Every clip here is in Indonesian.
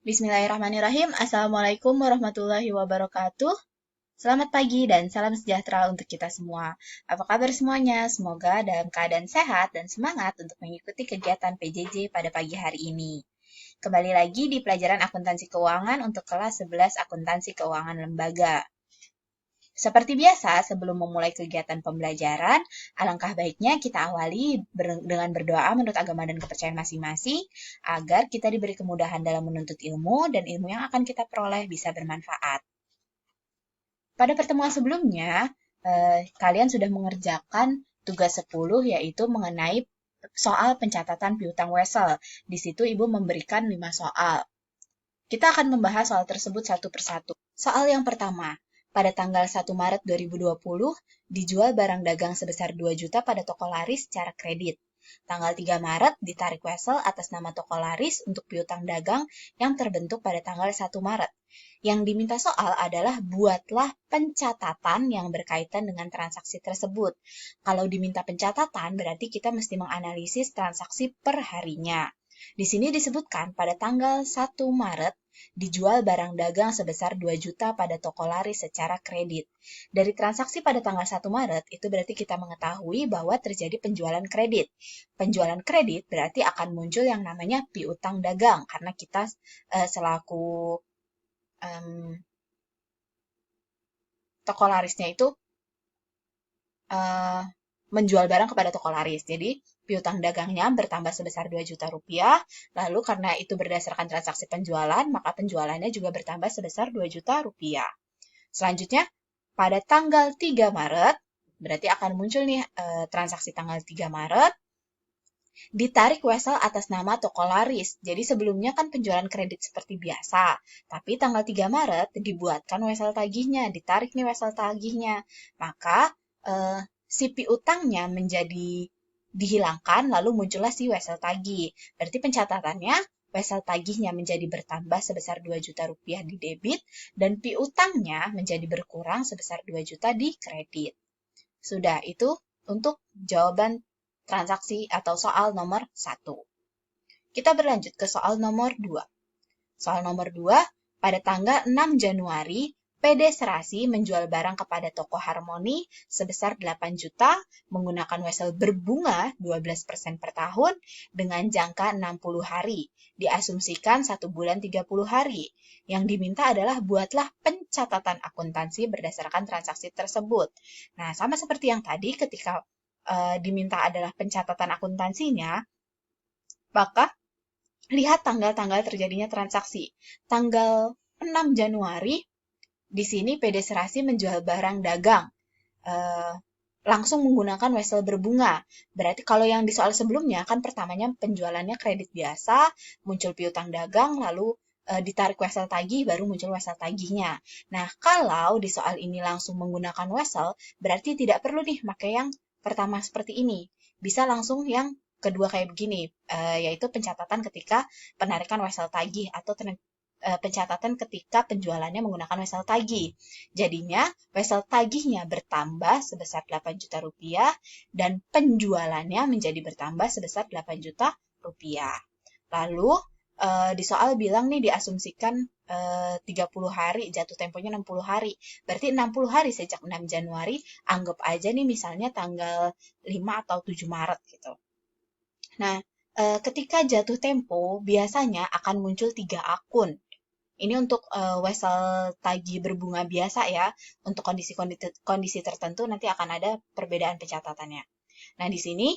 Bismillahirrahmanirrahim. Assalamualaikum warahmatullahi wabarakatuh. Selamat pagi dan salam sejahtera untuk kita semua. Apa kabar semuanya? Semoga dalam keadaan sehat dan semangat untuk mengikuti kegiatan PJJ pada pagi hari ini. Kembali lagi di pelajaran akuntansi keuangan untuk kelas 11 akuntansi keuangan lembaga. Seperti biasa, sebelum memulai kegiatan pembelajaran, alangkah baiknya kita awali dengan berdoa menurut agama dan kepercayaan masing-masing, agar kita diberi kemudahan dalam menuntut ilmu, dan ilmu yang akan kita peroleh bisa bermanfaat. Pada pertemuan sebelumnya, kalian sudah mengerjakan tugas 10, yaitu mengenai soal pencatatan piutang wesel. Di situ Ibu memberikan 5 soal. Kita akan membahas soal tersebut satu persatu. Soal yang pertama, pada tanggal 1 Maret 2020, dijual barang dagang sebesar 2 juta pada toko laris secara kredit. Tanggal 3 Maret, ditarik wesel atas nama toko laris untuk piutang dagang yang terbentuk pada tanggal 1 Maret. Yang diminta soal adalah buatlah pencatatan yang berkaitan dengan transaksi tersebut. Kalau diminta pencatatan, berarti kita mesti menganalisis transaksi per harinya. Di sini disebutkan pada tanggal 1 Maret dijual barang dagang sebesar 2 juta pada toko laris secara kredit. Dari transaksi pada tanggal 1 Maret itu berarti kita mengetahui bahwa terjadi penjualan kredit. Penjualan kredit berarti akan muncul yang namanya piutang dagang karena kita selaku toko larisnya itu menjual barang kepada toko laris. Jadi, piutang dagangnya bertambah sebesar 2 juta rupiah. Lalu, karena itu berdasarkan transaksi penjualan, maka penjualannya juga bertambah sebesar 2 juta rupiah. Selanjutnya, pada tanggal 3 Maret, berarti akan muncul nih transaksi tanggal 3 Maret, ditarik wesel atas nama toko laris. Jadi sebelumnya kan penjualan kredit seperti biasa. Tapi tanggal 3 Maret dibuatkan wesel tagihnya, ditarik nih wesel tagihnya. Maka si piutangnya menjadi dihilangkan, lalu muncullah si wesel tagih. Berarti pencatatannya, wesel tagihnya menjadi bertambah sebesar 2 juta rupiah di debit, dan piutangnya menjadi berkurang sebesar 2 juta di kredit. Sudah, itu untuk jawaban transaksi atau soal nomor 1. Kita berlanjut ke soal nomor 2. Soal nomor 2, pada tanggal 6 Januari, PD Serasi menjual barang kepada toko Harmoni sebesar 8 juta menggunakan wesel berbunga 12% per tahun dengan jangka 60 hari. Diasumsikan 1 bulan 30 hari. Yang diminta adalah buatlah pencatatan akuntansi berdasarkan transaksi tersebut. Nah, sama seperti yang tadi ketika diminta adalah pencatatan akuntansinya, maka lihat tanggal-tanggal terjadinya transaksi. Tanggal 6 Januari, di sini PD Serasi menjual barang dagang, langsung menggunakan wesel berbunga. Berarti kalau yang di soal sebelumnya, kan pertamanya penjualannya kredit biasa, muncul piutang dagang, lalu ditarik wesel tagih, baru muncul wesel tagihnya. Nah, kalau di soal ini langsung menggunakan wesel, berarti tidak perlu nih pakai yang pertama seperti ini. Bisa langsung yang kedua kayak begini, yaitu pencatatan ketika penarikan wesel tagih atau pencatatan ketika penjualannya menggunakan wesel tagih. Jadinya, wesel tagihnya bertambah sebesar 8 juta rupiah dan penjualannya menjadi bertambah sebesar 8 juta rupiah. Lalu, di soal bilang nih diasumsikan 30 hari, jatuh temponya 60 hari. Berarti 60 hari sejak 6 Januari, anggap aja nih misalnya tanggal 5 atau 7 Maret gitu. Nah, ketika jatuh tempo, biasanya akan muncul 3 akun. Ini untuk wesel tagih berbunga biasa ya. Untuk kondisi tertentu nanti akan ada perbedaan pencatatannya. Nah, di sini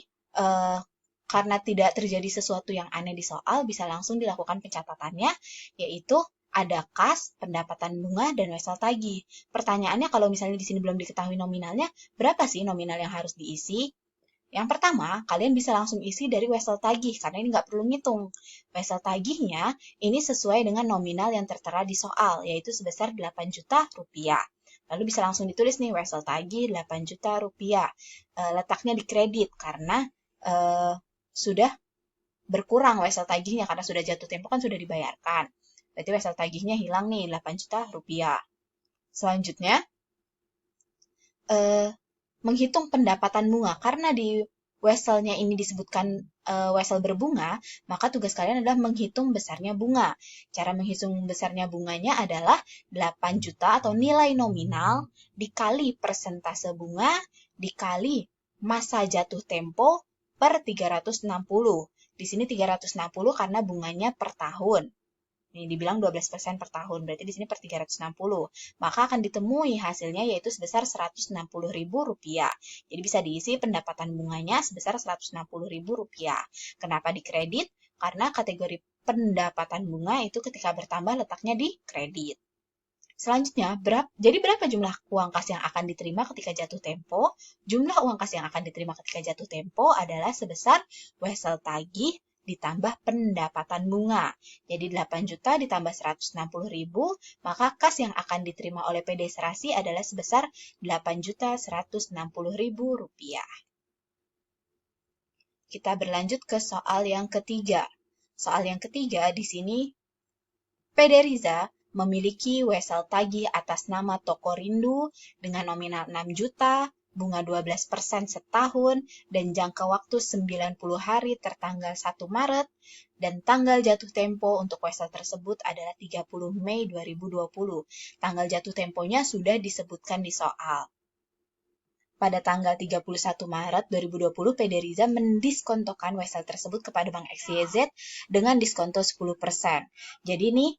karena tidak terjadi sesuatu yang aneh di soal, bisa langsung dilakukan pencatatannya, yaitu ada kas, pendapatan bunga, dan wesel tagih. Pertanyaannya kalau misalnya di sini belum diketahui nominalnya, berapa sih nominal yang harus diisi? Yang pertama, kalian bisa langsung isi dari wesel tagih, karena ini nggak perlu ngitung. Wesel tagihnya ini sesuai dengan nominal yang tertera di soal, yaitu sebesar 8 juta rupiah. Lalu bisa langsung ditulis nih, wesel tagih 8 juta rupiah. Letaknya di kredit, karena sudah berkurang wesel tagihnya, karena sudah jatuh tempo kan sudah dibayarkan. Berarti wesel tagihnya hilang nih, 8 juta rupiah. Selanjutnya, menghitung pendapatan bunga, karena di Weselnya ini disebutkan wesel berbunga, maka tugas kalian adalah menghitung besarnya bunga. Cara menghitung besarnya bunganya adalah 8 juta atau nilai nominal dikali persentase bunga dikali masa jatuh tempo per 360. Di sini 360 karena bunganya per tahun. Ini dibilang 12% per tahun, berarti di sini per 360. Maka akan ditemui hasilnya yaitu sebesar Rp160.000. Jadi bisa diisi pendapatan bunganya sebesar Rp160.000. Kenapa dikredit? Karena kategori pendapatan bunga itu ketika bertambah letaknya di kredit. Selanjutnya, jadi berapa jumlah uang kas yang akan diterima ketika jatuh tempo? Jumlah uang kas yang akan diterima ketika jatuh tempo adalah sebesar wesel tagih ditambah pendapatan bunga. Jadi 8 juta ditambah 160.000, maka kas yang akan diterima oleh PD Serasi adalah sebesar Rp8.160.000. Kita berlanjut ke soal yang ketiga. Soal yang ketiga di sini PD Riza memiliki wesel tagih atas nama Toko Rindu dengan nominal 6 juta, bunga 12% setahun, dan jangka waktu 90 hari tertanggal 1 Maret, dan tanggal jatuh tempo untuk wesel tersebut adalah 30 Mei 2020. Tanggal jatuh temponya sudah disebutkan di soal. Pada tanggal 31 Maret 2020, PD Riza mendiskontokan wesel tersebut kepada Bank XYZ dengan diskonto 10%. Jadi nih,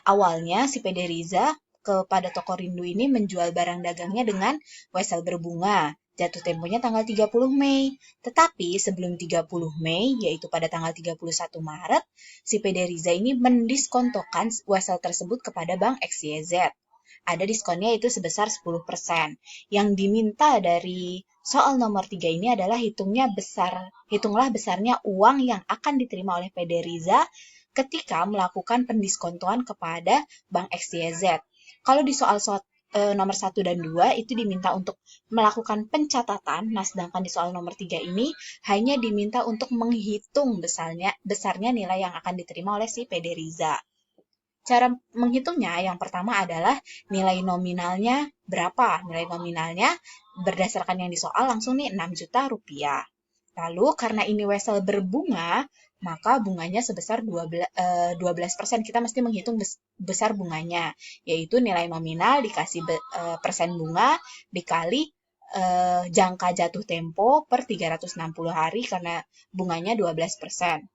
awalnya si PD Riza kepada Toko Rindu ini menjual barang dagangnya dengan wesel berbunga. Jatuh temponya tanggal 30 Mei. Tetapi sebelum 30 Mei, yaitu pada tanggal 31 Maret, si PD Riza ini mendiskontokan wesel tersebut kepada Bank XYZ. Ada diskonnya itu sebesar 10%. Yang diminta dari soal nomor 3 ini adalah hitunglah besarnya uang yang akan diterima oleh PD Riza ketika melakukan pendiskontoan kepada Bank XYZ. Kalau di soal nomor 1 dan 2 itu diminta untuk melakukan pencatatan, nah sedangkan di soal nomor 3 ini hanya diminta untuk menghitung besarnya nilai yang akan diterima oleh si PD Riza. Cara menghitungnya yang pertama adalah nilai nominalnya berapa. Nilai nominalnya berdasarkan yang di soal langsung nih 6 juta rupiah. Lalu karena ini wesel berbunga, maka bunganya sebesar 12%. Kita mesti menghitung besar bunganya, yaitu nilai nominal dikasih persen bunga dikali jangka jatuh tempo per 360 hari karena bunganya 12%.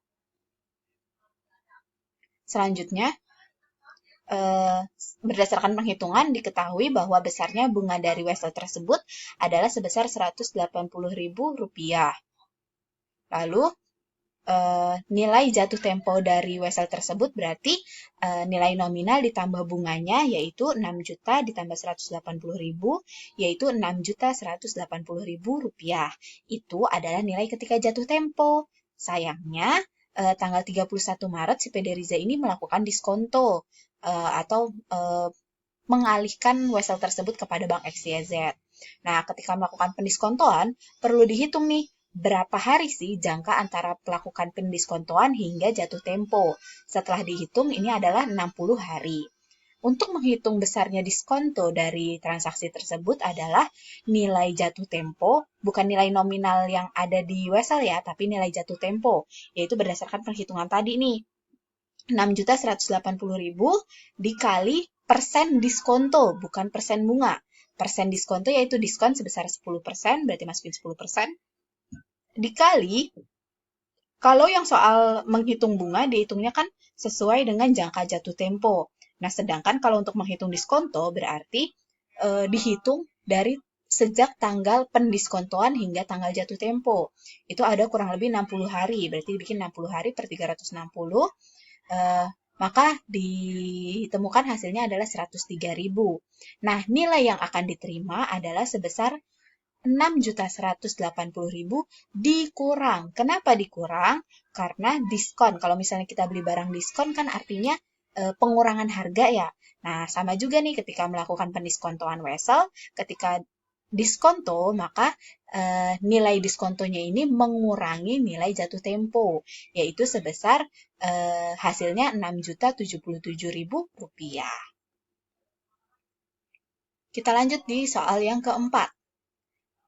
Selanjutnya, berdasarkan penghitungan diketahui bahwa besarnya bunga dari wesel tersebut adalah sebesar Rp180.000. Lalu nilai jatuh tempo dari wesel tersebut berarti nilai nominal ditambah bunganya yaitu 6 juta ditambah 180.000 yaitu 6.180.000 rupiah. Itu adalah nilai ketika jatuh tempo. Sayangnya tanggal 31 Maret si PD Riza ini melakukan diskonto atau mengalihkan wesel tersebut kepada Bank XYZ. Nah, ketika melakukan pendiskontoan, perlu dihitung nih, berapa hari sih jangka antara melakukan pendiskontoan hingga jatuh tempo. Setelah dihitung, ini adalah 60 hari. Untuk menghitung besarnya diskonto dari transaksi tersebut adalah nilai jatuh tempo, bukan nilai nominal yang ada di wesel ya, tapi nilai jatuh tempo, yaitu berdasarkan perhitungan tadi nih. 6.180.000 dikali persen diskonto, bukan persen bunga. Persen diskonto yaitu diskon sebesar 10%, berarti masukin 10%, dikali, kalau yang soal menghitung bunga, dihitungnya kan sesuai dengan jangka jatuh tempo. Nah, sedangkan kalau untuk menghitung diskonto, berarti dihitung dari sejak tanggal pendiskontoan hingga tanggal jatuh tempo. Itu ada kurang lebih 60 hari, berarti bikin 60 hari per 360, maka ditemukan hasilnya adalah 103.000. Nah, nilai yang akan diterima adalah sebesar 6.180.000 dikurang. Kenapa dikurang? Karena diskon. Kalau misalnya kita beli barang diskon kan artinya pengurangan harga ya. Nah, sama juga nih ketika melakukan pendiskontoan wesel, ketika diskonto, maka nilai diskontonya ini mengurangi nilai jatuh tempo, yaitu sebesar hasilnya Rp6.077.000. Kita lanjut di soal yang keempat.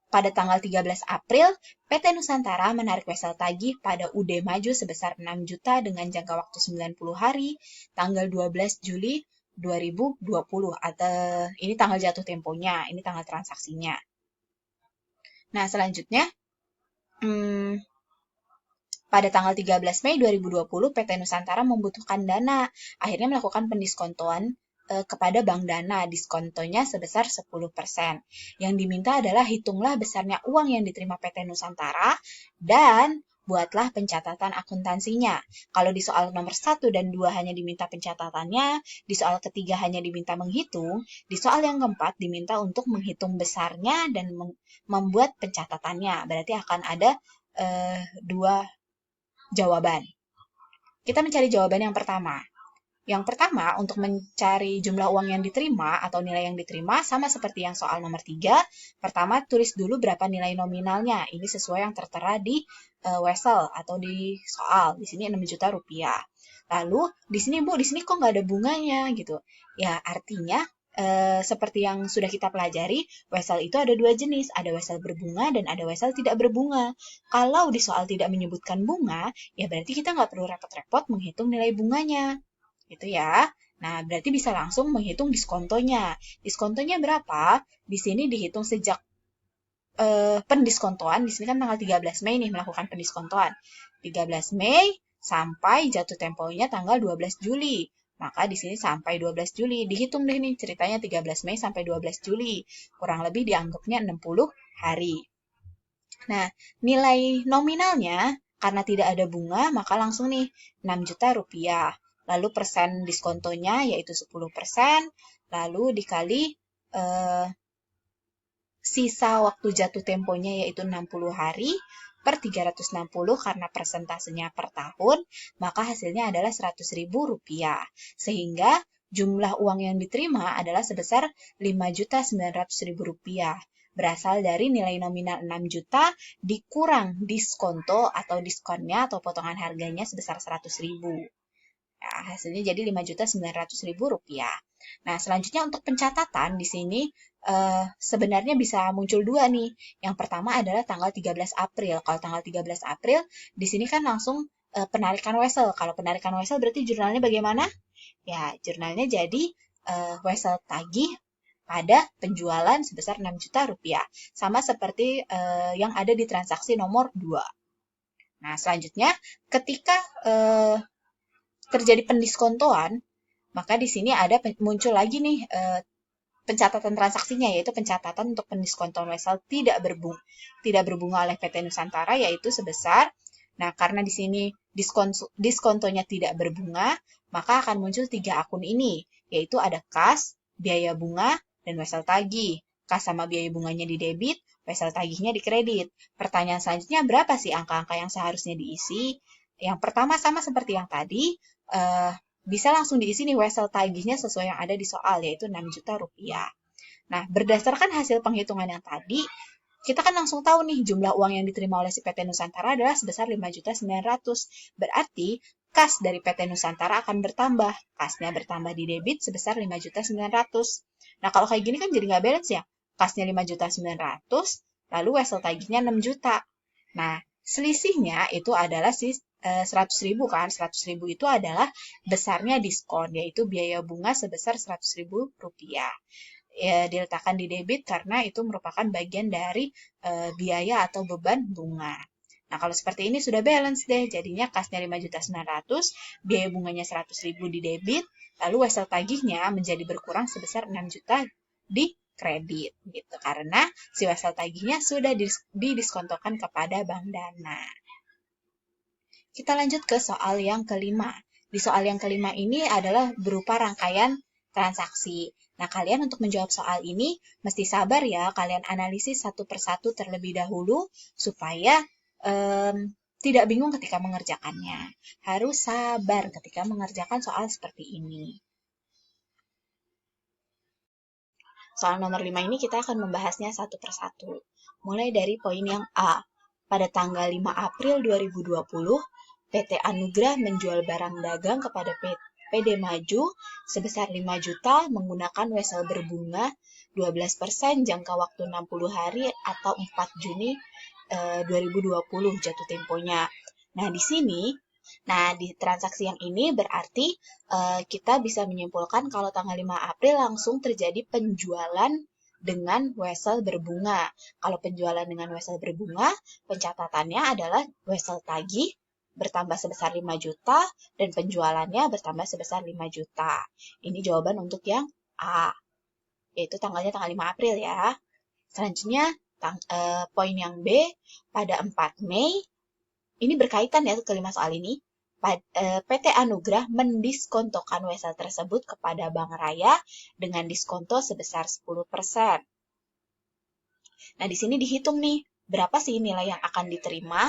Pada tanggal 13 April, PT Nusantara menarik wesel tagih pada UD Maju sebesar 6 juta dengan jangka waktu 90 hari, tanggal 12 Juli 2020. Atau ini tanggal jatuh temponya, ini tanggal transaksinya. Nah, selanjutnya, pada tanggal 13 Mei 2020, PT Nusantara membutuhkan dana, akhirnya melakukan pendiskontoan kepada Bank Dana, diskontonya sebesar 10%. Yang diminta adalah hitunglah besarnya uang yang diterima PT Nusantara dan buatlah pencatatan akuntansinya. Kalau di soal nomor 1 dan 2 hanya diminta pencatatannya, di soal ketiga hanya diminta menghitung, di soal yang keempat diminta untuk menghitung besarnya dan membuat pencatatannya. Berarti akan ada 2 jawaban. Kita mencari jawaban yang pertama. Yang pertama, untuk mencari jumlah uang yang diterima atau nilai yang diterima, sama seperti yang soal nomor 3. Pertama, tulis dulu berapa nilai nominalnya. Ini sesuai yang tertera di wesel atau di soal. Di sini 6 juta rupiah. Lalu, di sini Bu, di sini kok nggak ada bunganya gitu. Ya, artinya seperti yang sudah kita pelajari, wesel itu ada 2 jenis, ada wesel berbunga dan ada wesel tidak berbunga. Kalau di soal tidak menyebutkan bunga, ya berarti kita nggak perlu repot-repot menghitung nilai bunganya. Gitu ya. Nah, berarti bisa langsung menghitung diskontonya. Diskontonya berapa? Di sini dihitung sejak pendiskontoan, di sini kan tanggal 13 Mei nih melakukan pendiskontoan. 13 Mei sampai jatuh temponya tanggal 12 Juli. Maka di sini sampai 12 Juli. Dihitung deh nih ceritanya 13 Mei sampai 12 Juli. Kurang lebih dianggapnya 60 hari. Nah, nilai nominalnya karena tidak ada bunga, maka langsung nih 6 juta rupiah. Lalu persen diskontonya yaitu 10%, lalu dikali sisa waktu jatuh temponya yaitu 60 hari per 360 karena persentasenya per tahun, maka hasilnya adalah Rp100.000. Sehingga jumlah uang yang diterima adalah sebesar Rp5.900.000. Berasal dari nilai nominal 6 juta dikurang diskonto atau diskonnya atau potongan harganya sebesar Rp100.000. Nah, hasilnya jadi Rp5.900.000. Nah, selanjutnya untuk pencatatan di sini sebenarnya bisa muncul 2 nih. Yang pertama adalah tanggal 13 April. Kalau tanggal 13 April, di sini kan langsung penarikan wesel. Kalau penarikan wesel berarti jurnalnya bagaimana? Ya, jurnalnya jadi wesel tagih pada penjualan sebesar 6 juta rupiah. Sama seperti yang ada di transaksi nomor 2. Nah, selanjutnya ketika terjadi pendiskontoan, maka di sini ada muncul lagi nih pencatatan transaksinya, yaitu pencatatan untuk pendiskontoan wesel tidak berbunga oleh PT Nusantara, yaitu sebesar, nah karena di sini diskontonya tidak berbunga, maka akan muncul 3 akun ini, yaitu ada kas, biaya bunga, dan wesel tagih. Kas sama biaya bunganya di debit, wesel tagihnya di kredit. Pertanyaan selanjutnya, berapa sih angka-angka yang seharusnya diisi? Yang pertama sama seperti yang tadi, bisa langsung diisi nih wesel tagihnya sesuai yang ada di soal, yaitu 6 juta rupiah. Nah, berdasarkan hasil penghitungan yang tadi, kita kan langsung tahu nih jumlah uang yang diterima oleh si PT Nusantara adalah sebesar 5.900. Berarti kas dari PT Nusantara akan bertambah. Kasnya bertambah di debit sebesar 5.900. Nah, kalau kayak gini kan jadi nggak balance ya. Kasnya 5.900, lalu wesel tagihnya 6 juta. Nah, selisihnya itu adalah 100.000 kan, 100.000 itu adalah besarnya diskon, yaitu biaya bunga sebesar Rp100.000. Ya, diletakkan di debit karena itu merupakan bagian dari biaya atau beban bunga. Nah, kalau seperti ini sudah balance deh, jadinya kasnya 5.900, biaya bunganya 100.000 di debit, lalu wesel tagihnya menjadi berkurang sebesar 6 juta di kredit, gitu. Karena si wesel tagihnya sudah didiskontokan kepada Bank Dana. Kita lanjut ke soal yang kelima. Di soal yang kelima ini adalah berupa rangkaian transaksi. Nah, kalian untuk menjawab soal ini mesti sabar ya, kalian analisis satu persatu terlebih dahulu supaya tidak bingung ketika mengerjakannya. Harus sabar ketika mengerjakan soal seperti ini. Soal nomor 5 ini kita akan membahasnya satu persatu. Mulai dari poin yang A. Pada tanggal 5 April 2020, PT Anugrah menjual barang dagang kepada PT PD Maju sebesar 5 juta menggunakan wesel berbunga 12% jangka waktu 60 hari atau 4 Juni 2020 jatuh temponya. Nah, di transaksi yang ini berarti kita bisa menyimpulkan kalau tanggal 5 April langsung terjadi penjualan dengan wesel berbunga. Kalau penjualan dengan wesel berbunga, pencatatannya adalah wesel tagih bertambah sebesar 5 juta dan penjualannya bertambah sebesar 5 juta. Ini jawaban untuk yang A, yaitu tanggalnya tanggal 5 April ya. Selanjutnya, poin yang B, pada 4 Mei, ini berkaitan ya kelima soal ini, PT Anugrah mendiskontokan wesel tersebut kepada Bank Raya dengan diskonto sebesar 10%. Nah, di sini dihitung nih, berapa sih nilai yang akan diterima.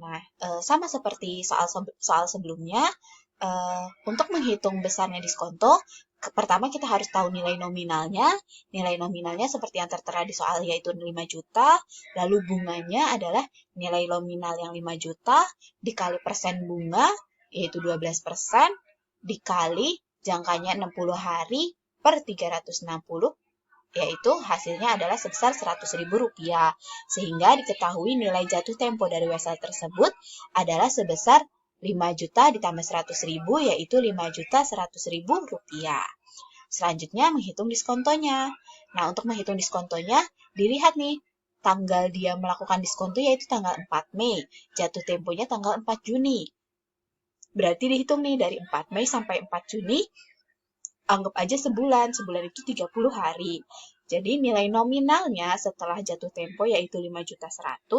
Nah, sama seperti soal sebelumnya, untuk menghitung besarnya diskonto, pertama kita harus tahu nilai nominalnya. Nilai nominalnya seperti yang tertera di soal yaitu 5 juta, lalu bunganya adalah nilai nominal yang 5 juta dikali persen bunga, yaitu 12%, dikali jangkanya 60 hari per 360, yaitu hasilnya adalah sebesar Rp100.000. Sehingga diketahui nilai jatuh tempo dari wesel tersebut adalah sebesar 5 juta ditambah 100.000, yaitu Rp5.100.000. Selanjutnya menghitung diskontonya. Nah, untuk menghitung diskontonya, dilihat nih, tanggal dia melakukan diskonto yaitu tanggal 4 Mei. Jatuh temponya tanggal 4 Juni. Berarti dihitung nih dari 4 Mei sampai 4 Juni, anggap aja sebulan itu 30 hari. Jadi nilai nominalnya setelah jatuh tempo yaitu 5.100.000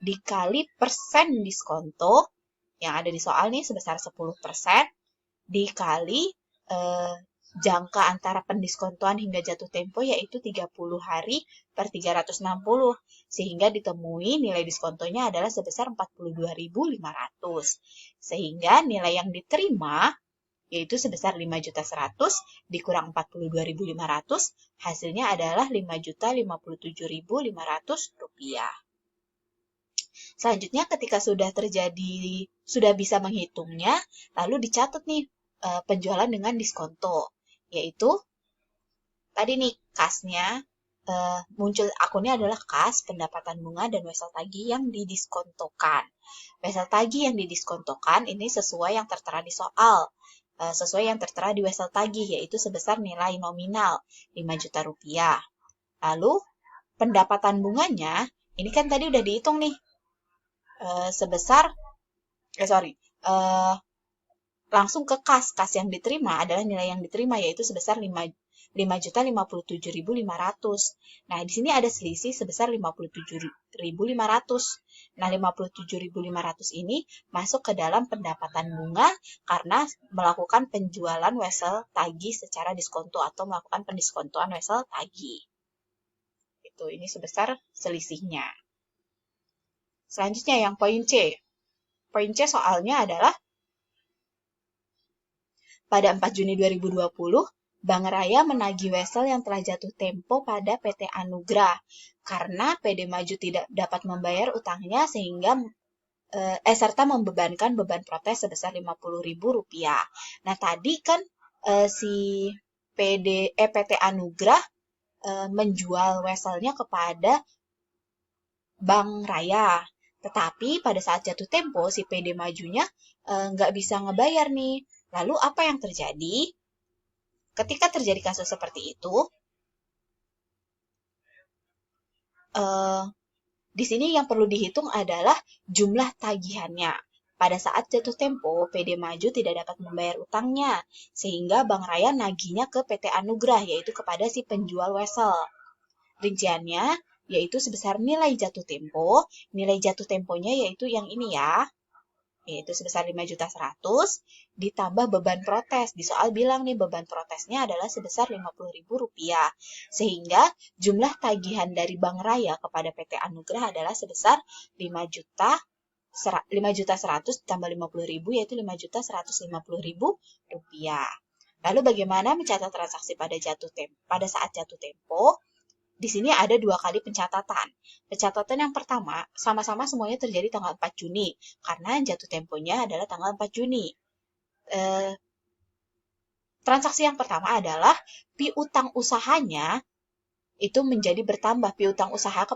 dikali persen diskonto yang ada di soal nih sebesar 10% dikali jangka antara pendiskontoan hingga jatuh tempo yaitu 30 hari per 360 sehingga ditemui nilai diskontonya adalah sebesar 42.500. Sehingga nilai yang diterima yaitu sebesar 5.100.000 dikurang 42.500, hasilnya adalah Rp5.057.500. Selanjutnya ketika sudah bisa menghitungnya, lalu dicatat nih penjualan dengan diskonto, yaitu tadi nih kasnya muncul akunnya adalah kas, pendapatan bunga, dan wesel tagih yang didiskontokan. Wesel tagih yang didiskontokan ini sesuai yang tertera di soal. Sesuai yang tertera di wesel tagih, yaitu sebesar nilai nominal 5 juta rupiah. Lalu, pendapatan bunganya, ini kan tadi udah dihitung nih, langsung ke kas yang diterima adalah nilai yang diterima, yaitu sebesar 5.057.500. Nah, di sini ada selisih sebesar 57.500. Nah, 57.500 ini masuk ke dalam pendapatan bunga karena melakukan penjualan wesel tagih secara diskonto atau melakukan pendiskontoan wesel tagih. Ini sebesar selisihnya. Selanjutnya yang poin C. Poin C soalnya adalah pada 4 Juni 2020, Bank Raya menagih wesel yang telah jatuh tempo pada PT Anugrah karena PD Maju tidak dapat membayar utangnya serta membebankan beban protes sebesar Rp50.000. Nah, tadi kan si PT Anugrah menjual weselnya kepada Bank Raya. Tetapi pada saat jatuh tempo, si PD Majunya nggak bisa ngebayar nih. Lalu apa yang terjadi? Ketika terjadi kasus seperti itu, di sini yang perlu dihitung adalah jumlah tagihannya. Pada saat jatuh tempo, PD Maju tidak dapat membayar utangnya, sehingga Bank Raya nagihnya ke PT Anugrah, yaitu kepada si penjual wesel. Rinciannya, yaitu sebesar nilai jatuh tempo. Nilai jatuh temponya yaitu yang ini ya, yaitu sebesar 5.100.000 ditambah beban protes. Di soal bilang nih beban protesnya adalah sebesar Rp50.000. Sehingga jumlah tagihan dari Bank Raya kepada PT Anugrah adalah sebesar 5.100.000 ditambah 50.000 yaitu Rp5.150.000. Lalu bagaimana mencatat transaksi pada saat jatuh tempo? Di sini ada 2 kali pencatatan. Pencatatan yang pertama, sama-sama semuanya terjadi tanggal 4 Juni, karena jatuh temponya adalah tanggal 4 Juni. transaksi yang pertama adalah piutang usahanya itu menjadi bertambah, piutang usaha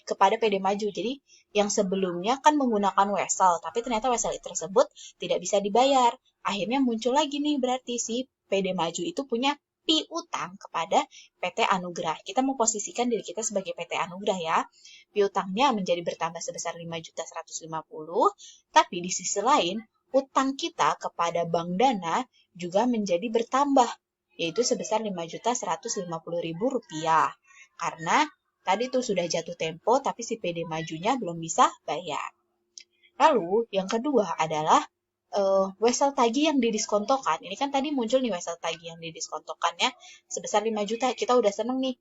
kepada PD Maju. Jadi yang sebelumnya kan menggunakan wesel, tapi ternyata wesel tersebut tidak bisa dibayar. Akhirnya muncul lagi nih berarti si PD Maju itu punya piutang kepada PT Anugrah. Kita memposisikan diri kita sebagai PT Anugrah ya. Piutangnya menjadi bertambah sebesar 5.150.000, tapi di sisi lain utang kita kepada Bank Dana juga menjadi bertambah, yaitu sebesar Rp5.150.000. Karena tadi tuh sudah jatuh tempo, tapi si PD Majunya belum bisa bayar. Lalu yang kedua adalah wesel tagih yang didiskontokan. Ini kan tadi muncul nih wesel tagih yang didiskontokannya sebesar 5 juta. Kita udah seneng nih,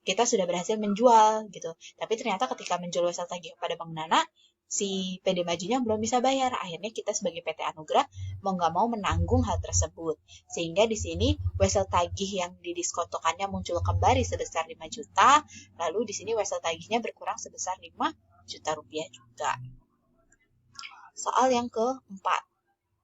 kita sudah berhasil menjual gitu. Tapi ternyata ketika menjual wesel tagih kepada Bank Dana, si PD Majunya belum bisa bayar. Akhirnya kita sebagai PT Anugrah mau nggak mau menanggung hal tersebut. Sehingga di sini wesel tagih yang didiskontokannya muncul kembali sebesar 5 juta, lalu di sini wesel tagihnya berkurang sebesar 5 juta rupiah juga. Soal yang keempat,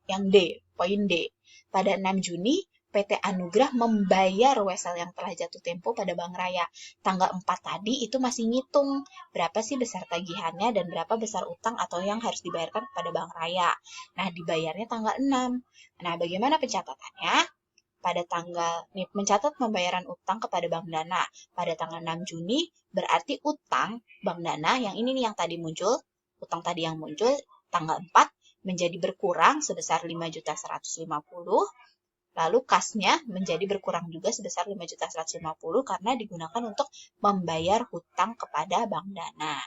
yang D, poin D. Pada 6 Juni, PT Anugrah membayar wesel yang telah jatuh tempo pada Bank Raya. Tanggal 4 tadi itu masih ngitung berapa sih besar tagihannya dan berapa besar utang atau yang harus dibayarkan kepada Bank Raya. Nah, dibayarnya tanggal 6. Nah, bagaimana pencatatannya? Pada tanggal nih, mencatat pembayaran utang kepada Bank Dana pada tanggal 6 Juni, berarti utang Bank Dana yang ini nih yang tadi muncul, utang tadi yang muncul tanggal 4 menjadi berkurang sebesar 5.150.000, lalu kasnya menjadi berkurang juga sebesar 5.150.000 karena digunakan untuk membayar hutang kepada Bank Dana.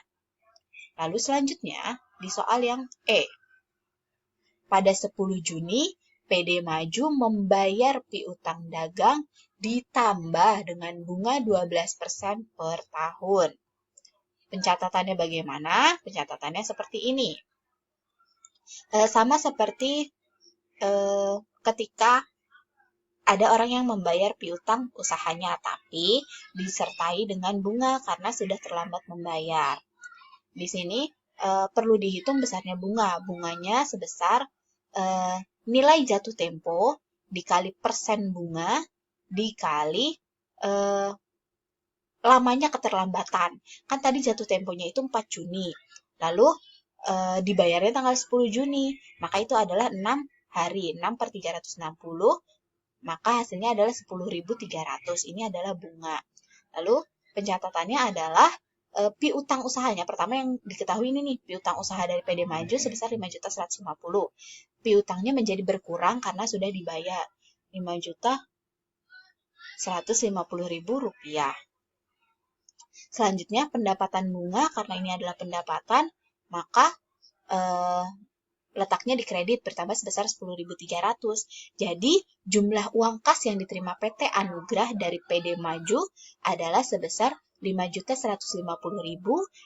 Lalu selanjutnya di soal yang E. Pada 10 Juni, PD Maju membayar piutang dagang ditambah dengan bunga 12% per tahun. Pencatatannya bagaimana? Pencatatannya seperti ini. Sama seperti ketika ada orang yang membayar piutang usahanya, tapi disertai dengan bunga karena sudah terlambat membayar. Di sini perlu dihitung besarnya bunga. Bunganya sebesar nilai jatuh tempo dikali persen bunga dikali lamanya keterlambatan. Kan tadi jatuh temponya itu 4 Juni. Lalu dibayarnya tanggal 10 Juni. Maka itu adalah 6 hari. 6 per 360. Maka hasilnya adalah 10.300. Ini adalah bunga. Lalu pencatatannya adalah piutang usahanya. Pertama yang diketahui ini nih, piutang usaha dari PD Maju sebesar 5.150.000. Piutangnya menjadi berkurang karena sudah dibayar 5.150.000 rupiah. Selanjutnya pendapatan bunga, karena ini adalah pendapatan, maka letaknya di kredit bertambah sebesar 10.300. Jadi jumlah uang kas yang diterima PT Anugrah dari PD Maju adalah sebesar 5.150.000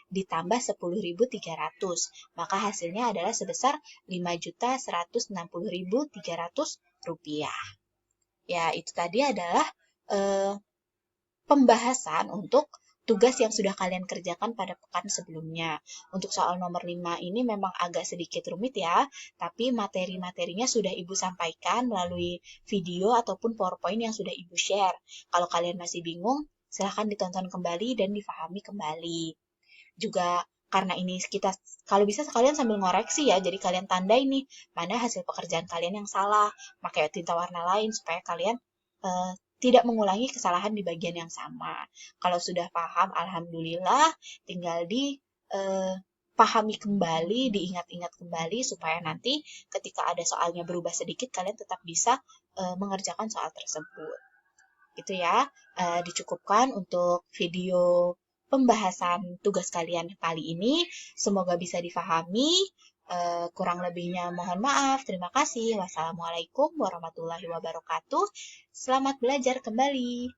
ditambah 10.300. Maka hasilnya adalah sebesar 5.160.300 rupiah. Ya, itu tadi adalah pembahasan untuk tugas yang sudah kalian kerjakan pada pekan sebelumnya. Untuk soal nomor 5 ini memang agak sedikit rumit ya, tapi materi-materinya sudah Ibu sampaikan melalui video ataupun PowerPoint yang sudah Ibu share. Kalau kalian masih bingung, silahkan ditonton kembali dan difahami kembali. Juga karena ini kita, kalau bisa kalian sambil ngoreksi ya, jadi kalian tandai nih, mana hasil pekerjaan kalian yang salah, pakai tinta warna lain supaya kalian tidak mengulangi kesalahan di bagian yang sama. Kalau sudah paham, alhamdulillah, tinggal dipahami kembali, diingat-ingat kembali, supaya nanti ketika ada soalnya berubah sedikit, kalian tetap bisa mengerjakan soal tersebut. Gitu ya, dicukupkan untuk video pembahasan tugas kalian kali ini. Semoga bisa difahami. Kurang lebihnya mohon maaf. Terima kasih. Wassalamualaikum warahmatullahi wabarakatuh. Selamat belajar kembali.